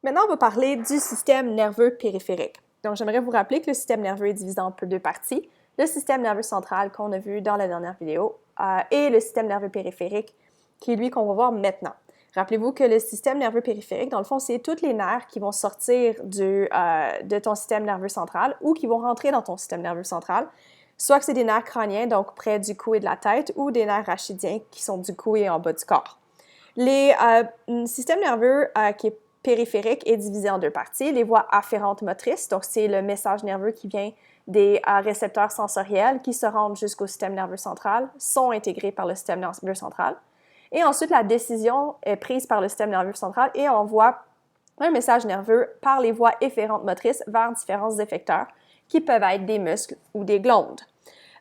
Maintenant, on va parler du système nerveux périphérique. Donc, j'aimerais vous rappeler que le système nerveux est divisé en deux parties. Le système nerveux central qu'on a vu dans la dernière vidéo et le système nerveux périphérique qui est lui qu'on va voir maintenant. Rappelez-vous que le système nerveux périphérique, dans le fond, c'est tous les nerfs qui vont sortir de ton système nerveux central ou qui vont rentrer dans ton système nerveux central. Soit que c'est des nerfs crâniens, donc près du cou et de la tête, ou des nerfs rachidiens qui sont du cou et en bas du corps. Le système nerveux qui est périphérique est divisé en deux parties. Les voies afférentes motrices, donc c'est le message nerveux qui vient des récepteurs sensoriels qui se rendent jusqu'au système nerveux central, sont intégrés par le système nerveux central. Et ensuite, la décision est prise par le système nerveux central et on envoie un message nerveux par les voies efférentes motrices vers différents effecteurs qui peuvent être des muscles ou des glandes.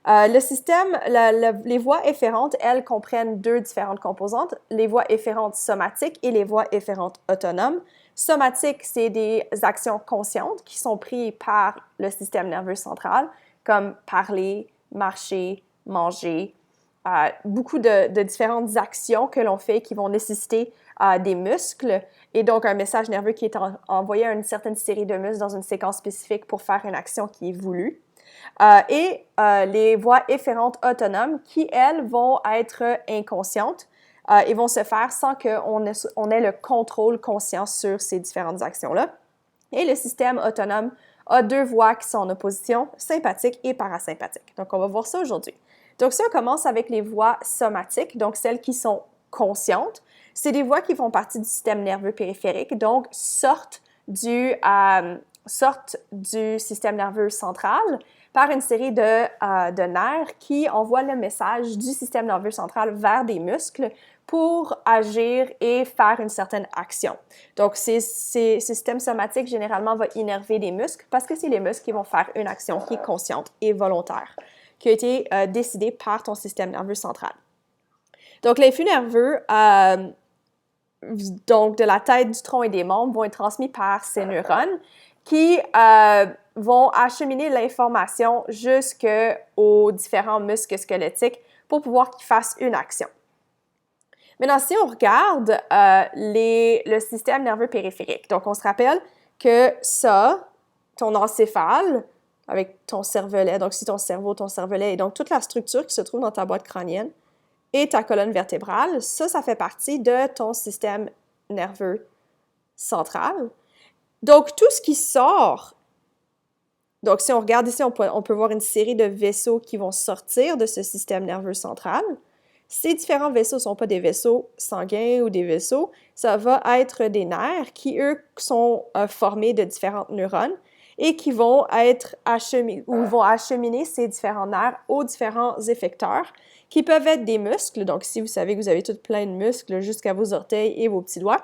Les voies efférentes, elles, comprennent deux différentes composantes, les voies efférentes somatiques et les voies efférentes autonomes. Somatiques, c'est des actions conscientes qui sont prises par le système nerveux central, comme parler, marcher, manger, beaucoup de différentes actions que l'on fait qui vont nécessiter des muscles et donc un message nerveux qui est envoyé à une certaine série de muscles dans une séquence spécifique pour faire une action qui est voulue. Les voies efférentes autonomes qui, elles, vont être inconscientes et vont se faire sans qu'on ait le contrôle conscient sur ces différentes actions-là. Et le système autonome a deux voies qui sont en opposition, sympathique et parasympathique. Donc, on va voir ça aujourd'hui. Donc, si on commence avec les voies somatiques, donc celles qui sont conscientes, c'est des voies qui font partie du système nerveux périphérique, donc sortent du système nerveux central par une série de nerfs qui envoient le message du système nerveux central vers des muscles pour agir et faire une certaine action. Donc, ce système somatique, généralement, va innerver des muscles parce que c'est les muscles qui vont faire une action qui est consciente et volontaire, qui a été décidée par ton système nerveux central. Donc, l'influx nerveux donc de la tête, du tronc et des membres vont être transmis par ces neurones qui vont acheminer l'information jusqu'aux différents muscles squelettiques pour pouvoir qu'ils fassent une action. Maintenant, si on regarde le système nerveux périphérique, donc on se rappelle que ça, ton encéphale, avec ton cervelet, donc si ton cerveau, ton cervelet, et donc toute la structure qui se trouve dans ta boîte crânienne et ta colonne vertébrale, ça fait partie de ton système nerveux central. Donc, tout ce qui sort, donc si on regarde ici, on peut voir une série de vaisseaux qui vont sortir de ce système nerveux central. Ces différents vaisseaux ne sont pas des vaisseaux sanguins ou des vaisseaux, ça va être des nerfs qui, eux, sont formés de différentes neurones et qui vont être acheminer ces différents nerfs aux différents effecteurs qui peuvent être des muscles. Donc, si vous savez que vous avez tout plein de muscles jusqu'à vos orteils et vos petits doigts,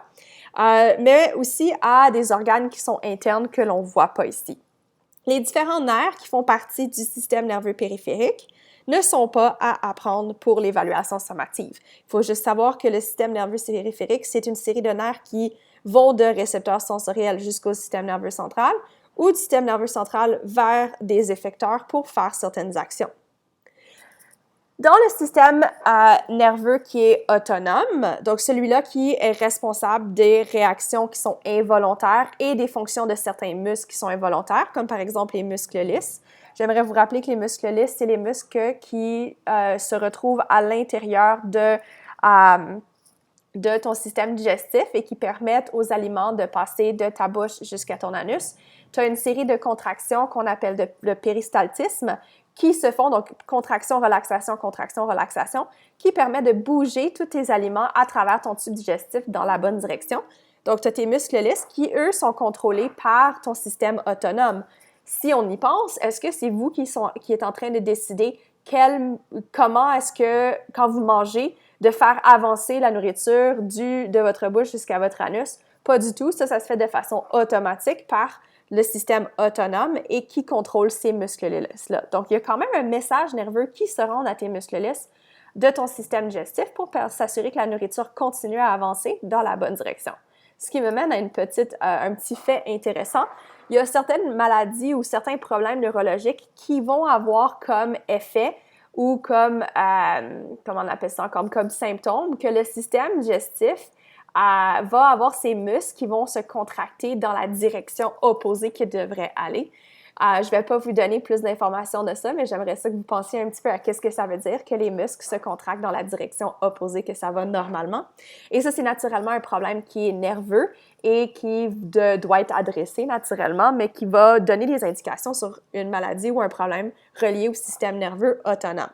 mais aussi à des organes qui sont internes que l'on ne voit pas ici. Les différents nerfs qui font partie du système nerveux périphérique ne sont pas à apprendre pour l'évaluation sommative. Il faut juste savoir que le système nerveux périphérique, c'est une série de nerfs qui vont de récepteurs sensoriels jusqu'au système nerveux central ou du système nerveux central vers des effecteurs pour faire certaines actions. Dans le système nerveux qui est autonome, donc celui-là qui est responsable des réactions qui sont involontaires et des fonctions de certains muscles qui sont involontaires, comme par exemple les muscles lisses. J'aimerais vous rappeler que les muscles lisses, c'est les muscles qui se retrouvent à l'intérieur de ton système digestif et qui permettent aux aliments de passer de ta bouche jusqu'à ton anus. Tu as une série de contractions qu'on appelle le péristaltisme qui se font, donc contraction, relaxation, qui permet de bouger tous tes aliments à travers ton tube digestif dans la bonne direction. Donc, tu as tes muscles lisses qui, eux, sont contrôlés par ton système autonome. Si on y pense, est-ce que c'est vous qui êtes en train de décider comment est-ce que, quand vous mangez, de faire avancer la nourriture de votre bouche jusqu'à votre anus? Pas du tout. Ça se fait de façon automatique par le système autonome et qui contrôle ces muscles lisses-là. Donc, il y a quand même un message nerveux qui se rend à tes muscles lisses de ton système digestif pour s'assurer que la nourriture continue à avancer dans la bonne direction. Ce qui me mène à un petit fait intéressant. Il y a certaines maladies ou certains problèmes neurologiques qui vont avoir comme effet ou comme, comment on appelle ça encore, comme symptôme que le système digestif va avoir ses muscles qui vont se contracter dans la direction opposée qu'ils devraient aller. Je ne vais pas vous donner plus d'informations de ça, mais j'aimerais ça que vous pensiez un petit peu à qu'est-ce que ça veut dire que les muscles se contractent dans la direction opposée que ça va normalement. Et ça, c'est naturellement un problème qui est nerveux et qui doit être adressé naturellement, mais qui va donner des indications sur une maladie ou un problème relié au système nerveux autonome.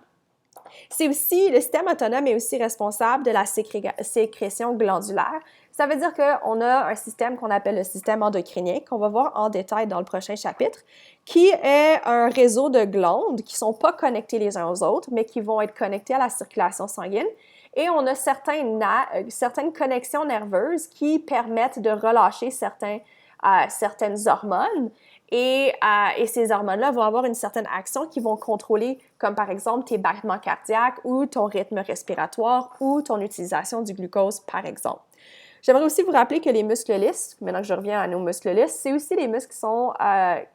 C'est aussi, le système autonome est aussi responsable de la sécrétion glandulaire. Ça veut dire qu'on a un système qu'on appelle le système endocrinien, qu'on va voir en détail dans le prochain chapitre, qui est un réseau de glandes qui ne sont pas connectées les uns aux autres, mais qui vont être connectées à la circulation sanguine. Et on a certaines connexions nerveuses qui permettent de relâcher certaines hormones. Et ces hormones-là vont avoir une certaine action qui vont contrôler, comme par exemple tes battements cardiaques ou ton rythme respiratoire ou ton utilisation du glucose, par exemple. J'aimerais aussi vous rappeler que les muscles lisses, maintenant que je reviens à nos muscles lisses, c'est aussi les muscles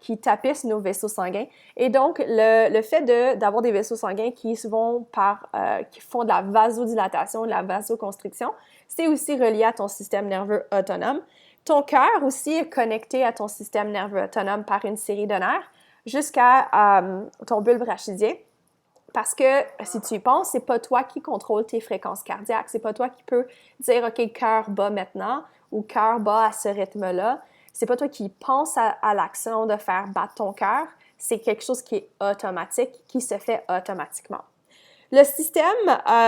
qui tapissent nos vaisseaux sanguins. Et donc, le fait d'avoir des vaisseaux sanguins qui font de la vasodilatation, de la vasoconstriction, c'est aussi relié à ton système nerveux autonome. Ton cœur aussi est connecté à ton système nerveux autonome par une série de nerfs jusqu'à ton bulbe rachidien. Parce que, si tu y penses, c'est pas toi qui contrôle tes fréquences cardiaques. C'est pas toi qui peux dire « OK, cœur bat maintenant » ou « cœur bat à ce rythme-là ». C'est pas toi qui penses à l'action de faire battre ton cœur. C'est quelque chose qui est automatique, qui se fait automatiquement. Le système,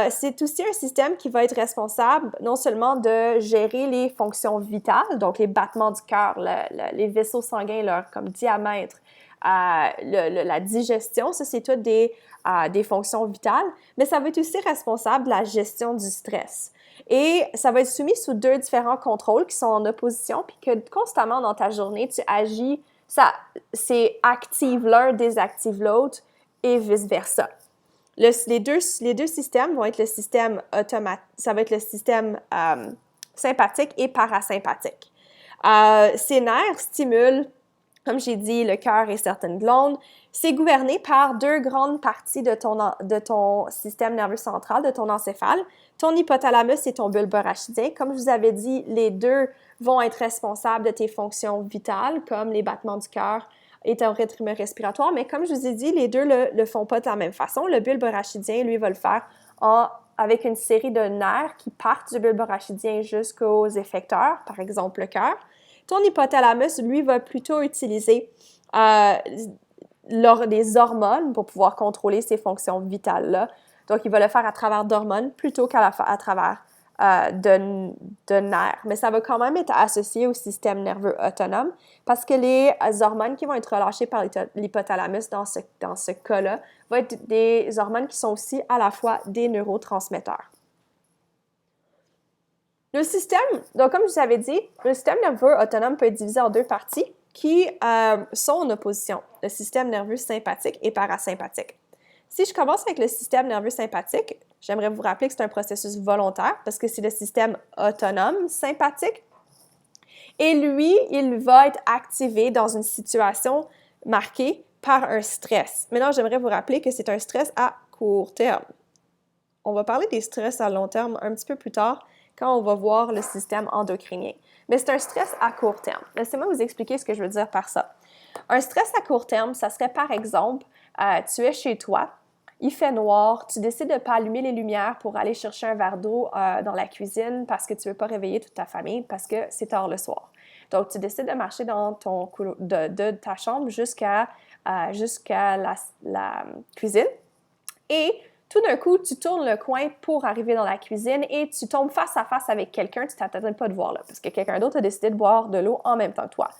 c'est aussi un système qui va être responsable non seulement de gérer les fonctions vitales, donc les battements du cœur, les vaisseaux sanguins, leur comme diamètre, la digestion, ça c'est toutes des fonctions vitales, mais ça va être aussi responsable de la gestion du stress. Et ça va être soumis sous deux différents contrôles qui sont en opposition, puis que constamment dans ta journée, tu agis, c'est active l'un, désactive l'autre, et vice-versa. Les deux systèmes vont être le système ça va être le système sympathique et parasympathique. Ces nerfs stimulent, comme j'ai dit, le cœur et certaines glandes. C'est gouverné par deux grandes parties de ton système nerveux central, de ton encéphale, ton hypothalamus et ton bulbe rachidien. Comme je vous avais dit, les deux vont être responsables de tes fonctions vitales, comme les battements du cœur et ton rythme respiratoire, mais comme je vous ai dit, les deux le font pas de la même façon. Le bulbe rachidien, lui, va le faire avec une série de nerfs qui partent du bulbe rachidien jusqu'aux effecteurs, par exemple le cœur. Ton hypothalamus, lui, va plutôt utiliser des hormones pour pouvoir contrôler ces fonctions vitales-là. Donc, il va le faire à travers d'hormones plutôt qu'à travers de nerfs. Mais ça va quand même être associé au système nerveux autonome parce que les hormones qui vont être relâchées par l'hypothalamus dans ce cas-là vont être des hormones qui sont aussi à la fois des neurotransmetteurs. Donc comme je vous avais dit, le système nerveux autonome peut être divisé en deux parties qui sont en opposition, le système nerveux sympathique et parasympathique. Si je commence avec le système nerveux sympathique, j'aimerais vous rappeler que c'est un processus volontaire parce que c'est le système autonome sympathique. Et lui, il va être activé dans une situation marquée par un stress. Maintenant, j'aimerais vous rappeler que c'est un stress à court terme. On va parler des stress à long terme un petit peu plus tard quand on va voir le système endocrinien. Mais c'est un stress à court terme. Laissez-moi vous expliquer ce que je veux dire par ça. Un stress à court terme, ça serait par exemple, tu es chez toi, il fait noir, tu décides de ne pas allumer les lumières pour aller chercher un verre d'eau dans la cuisine parce que tu ne veux pas réveiller toute ta famille parce que c'est tard le soir. Donc, tu décides de marcher dans de ta chambre jusqu'à la cuisine et tout d'un coup, tu tournes le coin pour arriver dans la cuisine et tu tombes face à face avec quelqu'un que tu ne t'attendais pas de voir là parce que quelqu'un d'autre a décidé de boire de l'eau en même temps que toi.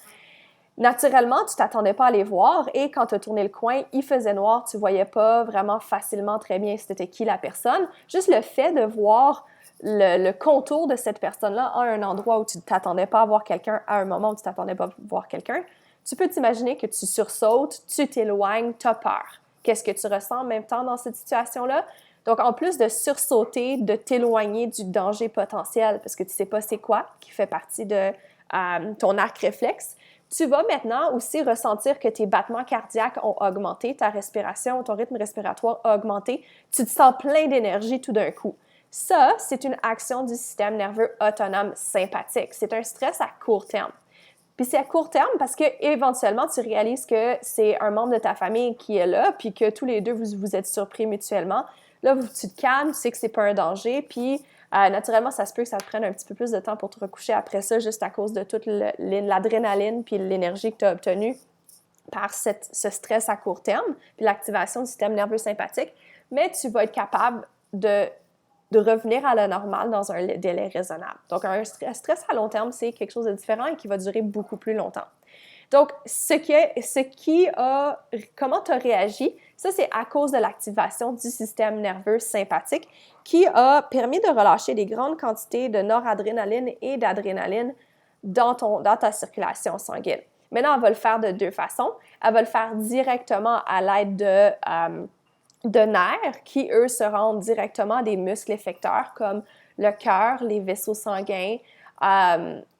Naturellement, tu ne t'attendais pas à les voir et quand tu as tourné le coin, il faisait noir, tu ne voyais pas vraiment facilement très bien c'était qui la personne. Juste le fait de voir le contour de cette personne-là à un endroit où tu ne t'attendais pas à voir quelqu'un, à un moment où tu ne t'attendais pas à voir quelqu'un, tu peux t'imaginer que tu sursautes, tu t'éloignes, tu as peur. Qu'est-ce que tu ressens en même temps dans cette situation-là? Donc, en plus de sursauter, de t'éloigner du danger potentiel parce que tu ne sais pas c'est quoi, qui fait partie de ton arc réflexe, tu vas maintenant aussi ressentir que tes battements cardiaques ont augmenté, ta respiration, ton rythme respiratoire a augmenté. Tu te sens plein d'énergie tout d'un coup. Ça, c'est une action du système nerveux autonome sympathique. C'est un stress à court terme. Puis c'est à court terme parce que éventuellement tu réalises que c'est un membre de ta famille qui est là, puis que tous les deux vous êtes surpris mutuellement. Là, tu te calmes, tu sais que c'est pas un danger, puis naturellement, ça se peut que ça te prenne un petit peu plus de temps pour te recoucher après ça, juste à cause de toute l'adrénaline puis l'énergie que tu as obtenue par ce stress à court terme, puis l'activation du système nerveux sympathique. Mais tu vas être capable de revenir à la normale dans un délai raisonnable. Donc, un stress à long terme, c'est quelque chose de différent et qui va durer beaucoup plus longtemps. Donc, comment tu as réagi, ça, c'est à cause de l'activation du système nerveux sympathique qui a permis de relâcher des grandes quantités de noradrénaline et d'adrénaline dans ta circulation sanguine. Maintenant, elle va le faire de deux façons. Elle va le faire directement à l'aide de nerfs qui, eux, se rendent directement à des muscles effecteurs comme le cœur, les vaisseaux sanguins,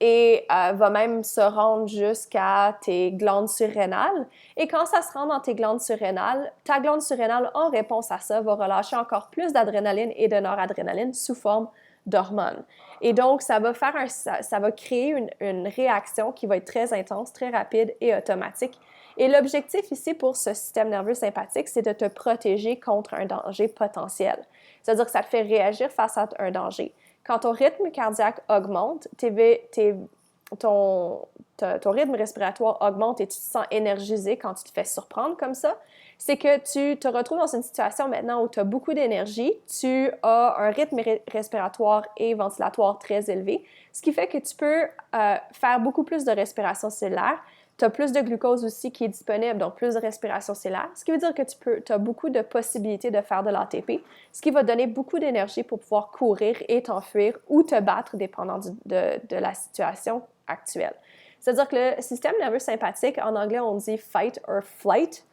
et va même se rendre jusqu'à tes glandes surrénales. Et quand ça se rend dans tes glandes surrénales, ta glande surrénale, en réponse à ça, va relâcher encore plus d'adrénaline et de noradrénaline sous forme d'hormones. Et donc, ça va créer une réaction qui va être très intense, très rapide et automatique. Et l'objectif ici pour ce système nerveux sympathique, c'est de te protéger contre un danger potentiel. C'est-à-dire que ça te fait réagir face à un danger. Quand ton rythme cardiaque augmente, ton rythme respiratoire augmente et tu te sens énergisé quand tu te fais surprendre comme ça, c'est que tu te retrouves dans une situation maintenant où tu as beaucoup d'énergie, tu as un rythme respiratoire et ventilatoire très élevé, ce qui fait que tu peux faire beaucoup plus de respiration cellulaire. Tu as plus de glucose aussi qui est disponible, donc plus de respiration cellulaire, ce qui veut dire que tu as beaucoup de possibilités de faire de l'ATP, ce qui va donner beaucoup d'énergie pour pouvoir courir et t'enfuir ou te battre dépendant de la situation actuelle. C'est-à-dire que le système nerveux sympathique, en anglais, on dit « fight or flight »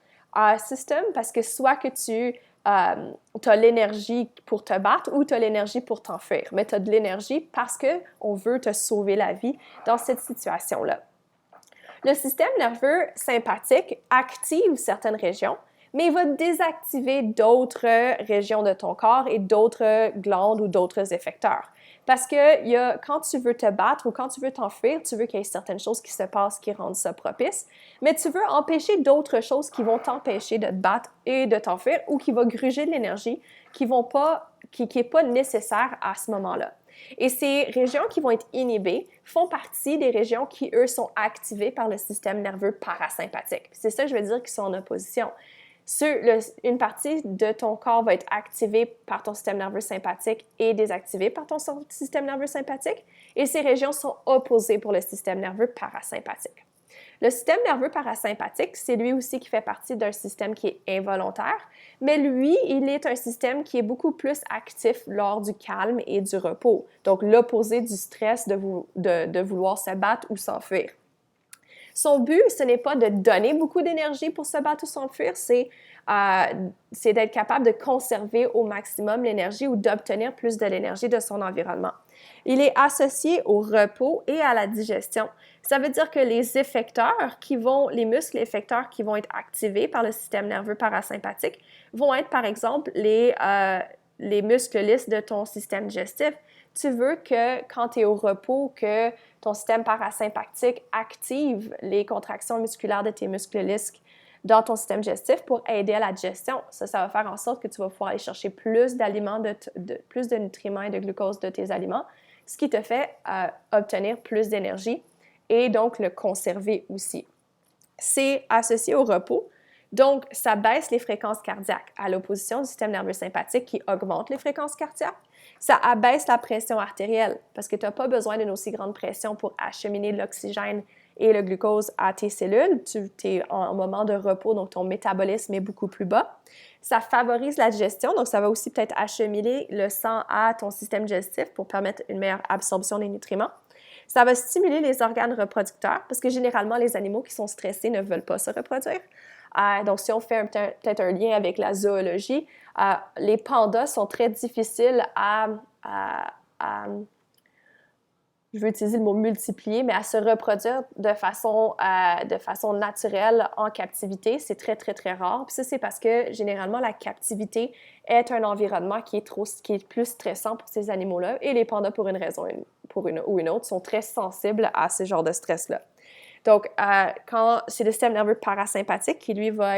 system parce que soit que tu as l'énergie pour te battre ou tu as l'énergie pour t'enfuir, mais tu as de l'énergie parce qu'on veut te sauver la vie dans cette situation-là. Le système nerveux sympathique active certaines régions, mais il va désactiver d'autres régions de ton corps et d'autres glandes ou d'autres effecteurs. Parce que quand tu veux te battre ou quand tu veux t'enfuir, tu veux qu'il y ait certaines choses qui se passent qui rendent ça propice, mais tu veux empêcher d'autres choses qui vont t'empêcher de te battre et de t'enfuir ou qui vont gruger de l'énergie qui n'est pas nécessaire à ce moment-là. Et ces régions qui vont être inhibées font partie des régions qui, eux, sont activées par le système nerveux parasympathique. C'est ça que je veux dire qu'ils sont en opposition. Une partie de ton corps va être activée par ton système nerveux sympathique et désactivée par ton système nerveux sympathique, et ces régions sont opposées pour le système nerveux parasympathique. Le système nerveux parasympathique, c'est lui aussi qui fait partie d'un système qui est involontaire, mais lui, il est un système qui est beaucoup plus actif lors du calme et du repos, donc l'opposé du stress de vouloir se battre ou s'enfuir. Son but, ce n'est pas de donner beaucoup d'énergie pour se battre ou s'enfuir, c'est d'être capable de conserver au maximum l'énergie ou d'obtenir plus de l'énergie de son environnement. Il est associé au repos et à la digestion. Ça veut dire que les muscles effecteurs qui vont être activés par le système nerveux parasympathique vont être, par exemple, les muscles lisses de ton système digestif. Tu veux que quand tu es au repos, que ton système parasympathique active les contractions musculaires de tes muscles lisses dans ton système digestif pour aider à la digestion. Ça va faire en sorte que tu vas pouvoir aller chercher plus d'aliments, plus de nutriments et de glucose de tes aliments, ce qui te fait obtenir plus d'énergie et donc le conserver aussi. C'est associé au repos. Donc, ça baisse les fréquences cardiaques, à l'opposition du système nerveux sympathique qui augmente les fréquences cardiaques. Ça abaisse la pression artérielle parce que tu n'as pas besoin d'une aussi grande pression pour acheminer l'oxygène et le glucose à tes cellules. Tu es en moment de repos, donc ton métabolisme est beaucoup plus bas. Ça favorise la digestion, donc ça va aussi peut-être acheminer le sang à ton système digestif pour permettre une meilleure absorption des nutriments. Ça va stimuler les organes reproducteurs parce que généralement, les animaux qui sont stressés ne veulent pas se reproduire. Donc, si on fait peut-être un lien avec la zoologie, les pandas sont très difficiles je veux utiliser le mot multiplier, mais à se reproduire de façon naturelle en captivité. C'est très, très, très rare. Puis ça, c'est parce que généralement, la captivité est un environnement qui est plus stressant pour ces animaux-là. Et les pandas, pour une raison ou une autre, sont très sensibles à ce genre de stress-là. Donc, quand c'est le système nerveux parasympathique qui, lui, va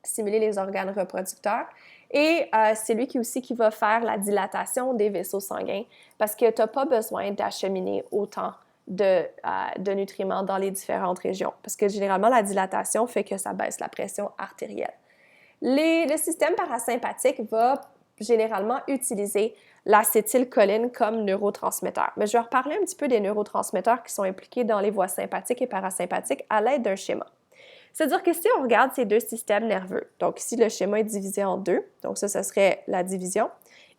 stimuler les organes reproducteurs. Et c'est lui qui va faire la dilatation des vaisseaux sanguins parce que tu n'as pas besoin d'acheminer autant de nutriments dans les différentes régions. Parce que généralement, la dilatation fait que ça baisse la pression artérielle. Le système parasympathique va généralement utiliser l'acétylcholine comme neurotransmetteur. Mais je vais reparler un petit peu des neurotransmetteurs qui sont impliqués dans les voies sympathiques et parasympathiques à l'aide d'un schéma. C'est-à-dire que si on regarde ces deux systèmes nerveux, donc ici le schéma est divisé en deux, donc ça serait la division.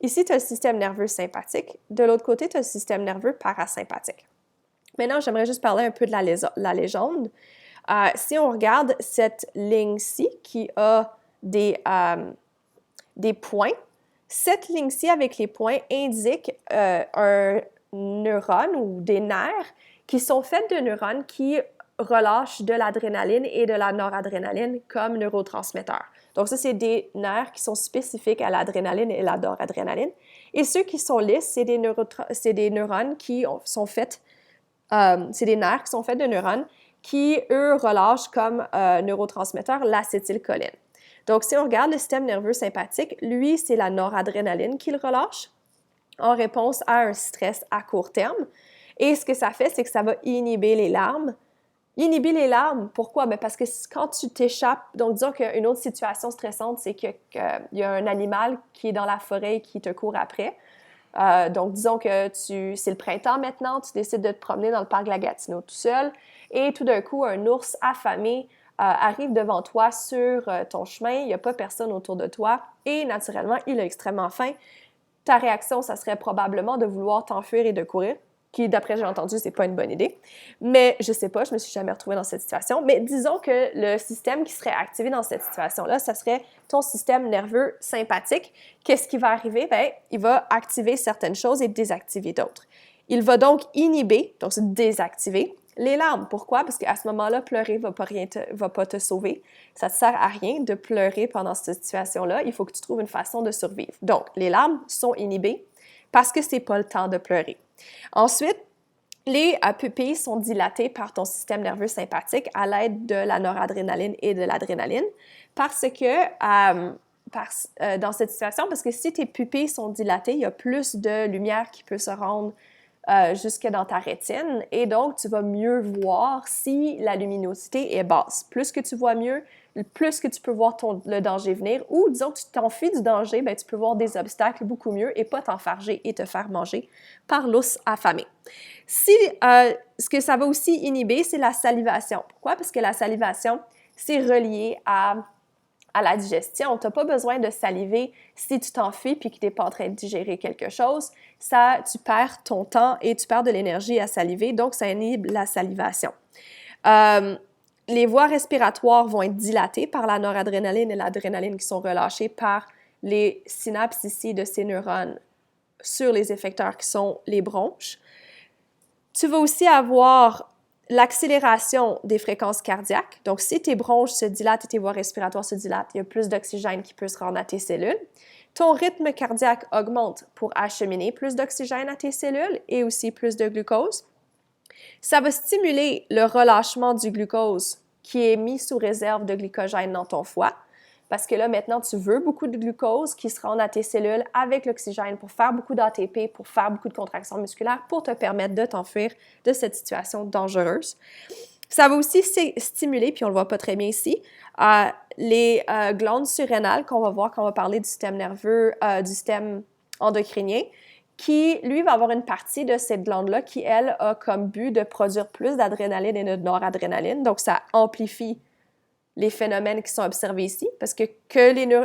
Ici, tu as le système nerveux sympathique. De l'autre côté, tu as le système nerveux parasympathique. Maintenant, j'aimerais juste parler un peu de la légende. Si on regarde cette ligne-ci qui a des points, cette ligne-ci avec les points indique un neurone ou des nerfs qui sont faits de neurones qui relâchent de l'adrénaline et de la noradrénaline comme neurotransmetteurs. Donc ça, c'est des nerfs qui sont spécifiques à l'adrénaline et la noradrénaline. Et ceux qui sont lisses, c'est des neurones qui sont faits, c'est des nerfs qui sont faits de neurones qui, eux, relâchent comme neurotransmetteurs l'acétylcholine. Donc, si on regarde le système nerveux sympathique, lui, c'est la noradrénaline qu'il relâche en réponse à un stress à court terme. Et ce que ça fait, c'est que ça va inhiber les larmes. Inhiber les larmes, pourquoi? Bien parce que quand tu t'échappes, donc disons qu'une autre situation stressante, c'est qu'il y a un animal qui est dans la forêt et qui te court après. Donc disons que c'est le printemps maintenant, tu décides de te promener dans le parc de la Gatineau tout seul et tout d'un coup, un ours affamé arrive devant toi sur ton chemin, il n'y a pas personne autour de toi et naturellement, il a extrêmement faim. Ta réaction, ça serait probablement de vouloir t'enfuir et de courir, qui, d'après j'ai entendu, c'est pas une bonne idée. Mais je sais pas, je me suis jamais retrouvée dans cette situation. Mais disons que le système qui serait activé dans cette situation-là, ça serait ton système nerveux sympathique. Qu'est-ce qui va arriver? Bien, il va activer certaines choses et désactiver d'autres. Il va donc inhiber, donc se désactiver, les larmes. Pourquoi? Parce qu'à ce moment-là, pleurer va pas te sauver. Ça ne te sert à rien de pleurer pendant cette situation-là. Il faut que tu trouves une façon de survivre. Donc, les larmes sont inhibées parce que c'est pas le temps de pleurer. Ensuite, les pupilles sont dilatées par ton système nerveux sympathique à l'aide de la noradrénaline et de l'adrénaline parce que dans cette situation, parce que si tes pupilles sont dilatées, il y a plus de lumière qui peut se rendre jusque dans ta rétine et donc tu vas mieux voir si la luminosité est basse. Plus que tu vois mieux, plus que tu peux voir le danger venir ou disons que tu t'enfuis du danger, bien, tu peux voir des obstacles beaucoup mieux et pas t'enfarger et te faire manger par l'ours affamé. Ce que ça va aussi inhiber, c'est la salivation. Pourquoi? Parce que la salivation, c'est relié à la digestion. Tu n'as pas besoin de saliver si tu t'enfuis puis que tu n'es pas en train de digérer quelque chose. Tu perds ton temps et tu perds de l'énergie à saliver, donc ça inhibe la salivation. Les voies respiratoires vont être dilatées par la noradrénaline et l'adrénaline qui sont relâchées par les synapses ici de ces neurones sur les effecteurs qui sont les bronches. Tu vas aussi avoir l'accélération des fréquences cardiaques. Donc, si tes bronches se dilatent et tes voies respiratoires se dilatent, il y a plus d'oxygène qui peut se rendre à tes cellules. Ton rythme cardiaque augmente pour acheminer plus d'oxygène à tes cellules et aussi plus de glucose. Ça va stimuler le relâchement du glucose qui est mis sous réserve de glycogène dans ton foie. Parce que là, maintenant, tu veux beaucoup de glucose qui se rende à tes cellules avec l'oxygène pour faire beaucoup d'ATP, pour faire beaucoup de contractions musculaires, pour te permettre de t'enfuir de cette situation dangereuse. Ça va aussi stimuler, puis on le voit pas très bien ici, les glandes surrénales qu'on va voir quand on va parler du système nerveux, du système endocrinien, qui, lui, va avoir une partie de cette glande-là qui, elle, a comme but de produire plus d'adrénaline et de noradrénaline. Donc, ça amplifie les phénomènes qui sont observés ici, parce que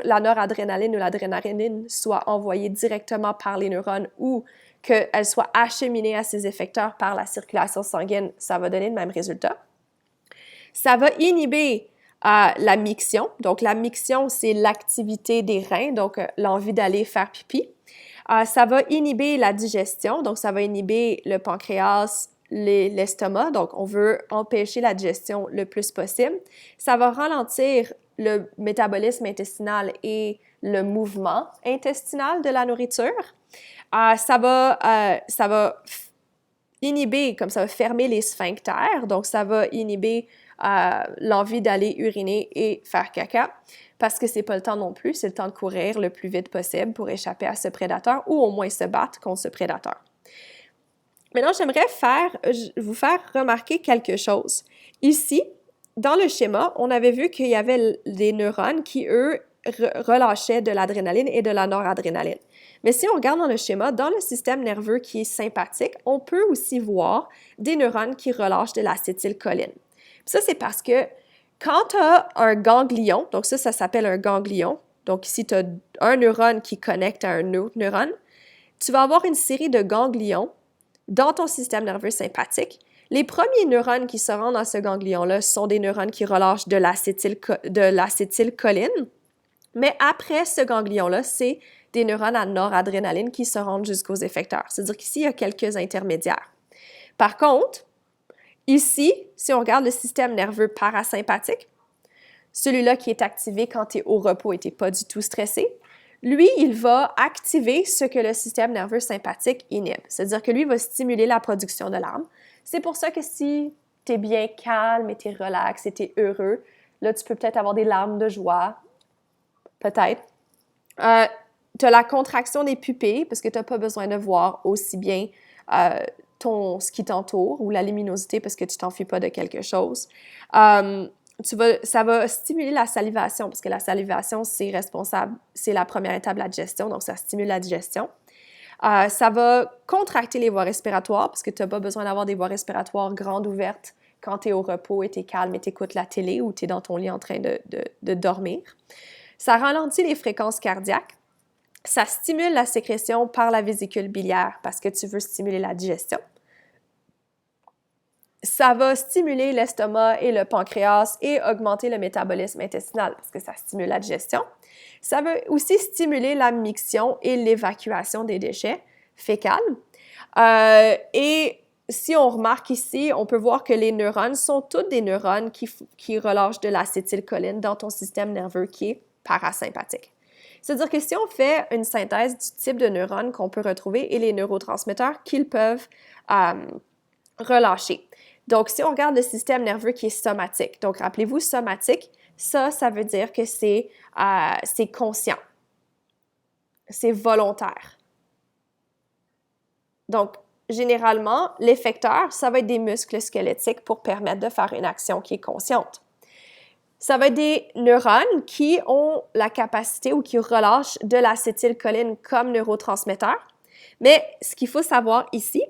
la noradrénaline ou l'adrénaline soit envoyée directement par les neurones ou qu'elle soit acheminée à ses effecteurs par la circulation sanguine, ça va donner le même résultat. Ça va inhiber la miction. Donc, la miction, c'est l'activité des reins, donc l'envie d'aller faire pipi. Ça va inhiber la digestion, donc ça va inhiber le pancréas, l'estomac, donc on veut empêcher la digestion le plus possible. Ça va ralentir le métabolisme intestinal et le mouvement intestinal de la nourriture. Ça va inhiber, comme ça va fermer les sphincters, donc ça va inhiber l'envie d'aller uriner et faire caca, parce que c'est pas le temps non plus, c'est le temps de courir le plus vite possible pour échapper à ce prédateur ou au moins se battre contre ce prédateur. Maintenant, j'aimerais vous faire remarquer quelque chose. Ici, dans le schéma, on avait vu qu'il y avait des neurones qui, eux, relâchaient de l'adrénaline et de la noradrénaline. Mais si on regarde dans le schéma, dans le système nerveux qui est sympathique, on peut aussi voir des neurones qui relâchent de l'acétylcholine. Ça, c'est parce que quand tu as un ganglion, donc ça s'appelle un ganglion, donc ici, tu as un neurone qui connecte à un autre neurone, tu vas avoir une série de ganglions dans ton système nerveux sympathique. Les premiers neurones qui se rendent dans ce ganglion-là sont des neurones qui relâchent de l'acétylcholine, mais après ce ganglion-là, c'est des neurones à noradrénaline qui se rendent jusqu'aux effecteurs. C'est-à-dire qu'ici, il y a quelques intermédiaires. Par contre, ici, si on regarde le système nerveux parasympathique, celui-là qui est activé quand tu es au repos et tu n'es pas du tout stressé, lui, il va activer ce que le système nerveux sympathique inhibe. C'est-à-dire que lui, il va stimuler la production de larmes. C'est pour ça que si tu es bien calme et tu es relax et tu es heureux, là, tu peux peut-être avoir des larmes de joie, peut-être. Tu as la contraction des pupilles parce que tu n'as pas besoin de voir aussi bien ce qui t'entoure ou la luminosité parce que tu t'enfuis pas de quelque chose. Ça va stimuler la salivation parce que la salivation, c'est la première étape de la digestion, donc ça stimule la digestion. Ça va contracter les voies respiratoires parce que tu n'as pas besoin d'avoir des voies respiratoires grandes ouvertes quand tu es au repos et tu es calme et tu écoutes la télé ou tu es dans ton lit en train de dormir. Ça ralentit les fréquences cardiaques. Ça stimule la sécrétion par la vésicule biliaire parce que tu veux stimuler la digestion. Ça va stimuler l'estomac et le pancréas et augmenter le métabolisme intestinal parce que ça stimule la digestion. Ça va aussi stimuler la miction et l'évacuation des déchets fécals. Et si on remarque ici, on peut voir que les neurones sont tous des neurones qui relâchent de l'acétylcholine dans ton système nerveux qui est parasympathique. C'est-à-dire que si on fait une synthèse du type de neurones qu'on peut retrouver et les neurotransmetteurs qu'ils peuvent relâcher. Donc, si on regarde le système nerveux qui est somatique, donc rappelez-vous, somatique, ça veut dire que c'est conscient, c'est volontaire. Donc, généralement, l'effecteur, ça va être des muscles squelettiques pour permettre de faire une action qui est consciente. Ça va être des neurones qui ont la capacité ou qui relâchent de l'acétylcholine comme neurotransmetteur. Mais ce qu'il faut savoir ici,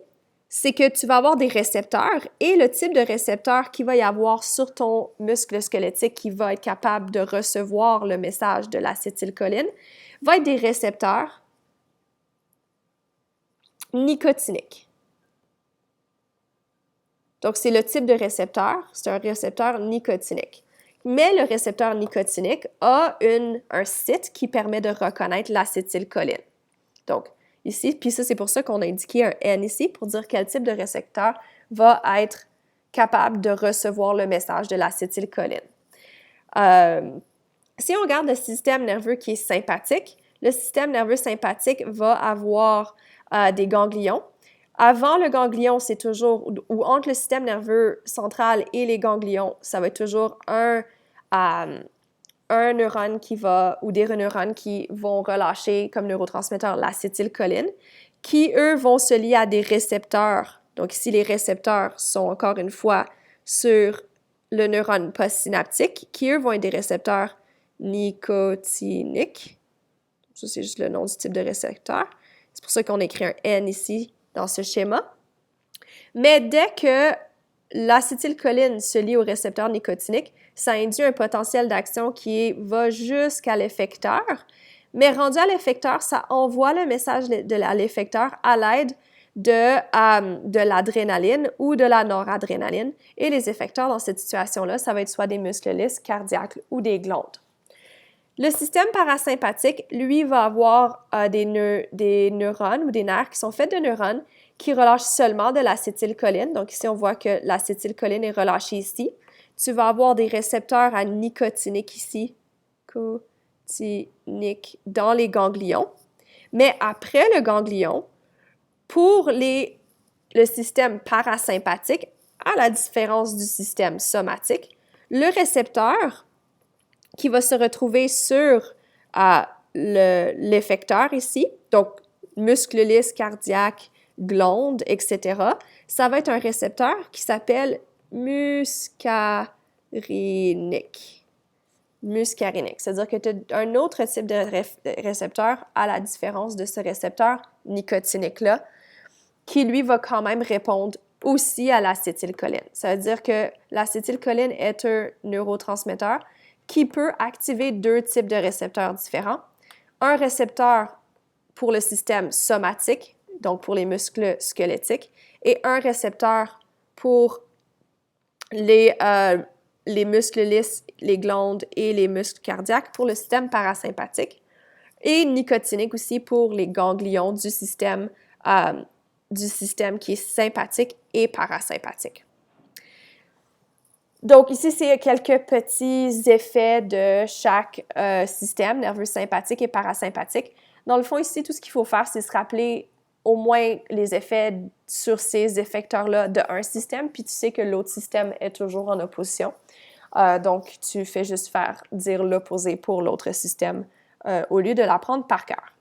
c'est que tu vas avoir des récepteurs et le type de récepteur qu'il va y avoir sur ton muscle squelettique qui va être capable de recevoir le message de l'acétylcholine va être des récepteurs nicotiniques. Donc, c'est le type de récepteur, c'est un récepteur nicotinique. Mais le récepteur nicotinique a un site qui permet de reconnaître l'acétylcholine. Donc, ici, puis ça, c'est pour ça qu'on a indiqué un N ici, pour dire quel type de récepteur va être capable de recevoir le message de l'acétylcholine. Si on regarde le système nerveux qui est sympathique, le système nerveux sympathique va avoir des ganglions. Avant le ganglion, c'est toujours, ou entre le système nerveux central et les ganglions, ça va être toujours un neurone ou des neurones qui vont relâcher comme neurotransmetteur l'acétylcholine, qui, eux, vont se lier à des récepteurs. Donc ici, les récepteurs sont encore une fois sur le neurone postsynaptique, qui, eux, vont être des récepteurs nicotiniques. Ça, c'est juste le nom du type de récepteur. C'est pour ça qu'on écrit un N ici dans ce schéma. Mais dès que l'acétylcholine se lie au récepteur nicotinique, ça induit un potentiel d'action qui va jusqu'à l'effecteur. Mais rendu à l'effecteur, ça envoie le message à l'effecteur à l'aide de l'adrénaline ou de la noradrénaline. Et les effecteurs dans cette situation-là, ça va être soit des muscles lisses, cardiaques ou des glandes. Le système parasympathique, lui, va avoir des neurones ou des nerfs qui sont faits de neurones qui relâchent seulement de l'acétylcholine. Donc ici, on voit que l'acétylcholine est relâchée ici. Tu vas avoir des récepteurs à nicotinique ici, nicotinique, dans les ganglions. Mais après le ganglion, pour le système parasympathique, à la différence du système somatique, le récepteur qui va se retrouver sur l'effecteur ici, donc muscle lisse, cardiaque, glande, etc., ça va être un récepteur qui s'appelle muscarinique. Muscarinique, c'est-à-dire que tu as un autre type de récepteur à la différence de ce récepteur nicotinique-là, qui lui va quand même répondre aussi à l'acétylcholine. Ça veut dire que l'acétylcholine est un neurotransmetteur qui peut activer deux types de récepteurs différents. Un récepteur pour le système somatique, donc pour les muscles squelettiques, et un récepteur pour les muscles lisses, les glandes et les muscles cardiaques pour le système parasympathique, et nicotinique aussi pour les ganglions du système qui est sympathique et parasympathique. Donc ici, c'est quelques petits effets de chaque système nerveux sympathique et parasympathique. Dans le fond, ici, tout ce qu'il faut faire, c'est se rappeler au moins les effets sur ces effecteurs-là d'un système, puis tu sais que l'autre système est toujours en opposition. Donc, tu fais juste dire l'opposé pour l'autre système au lieu de l'apprendre par cœur.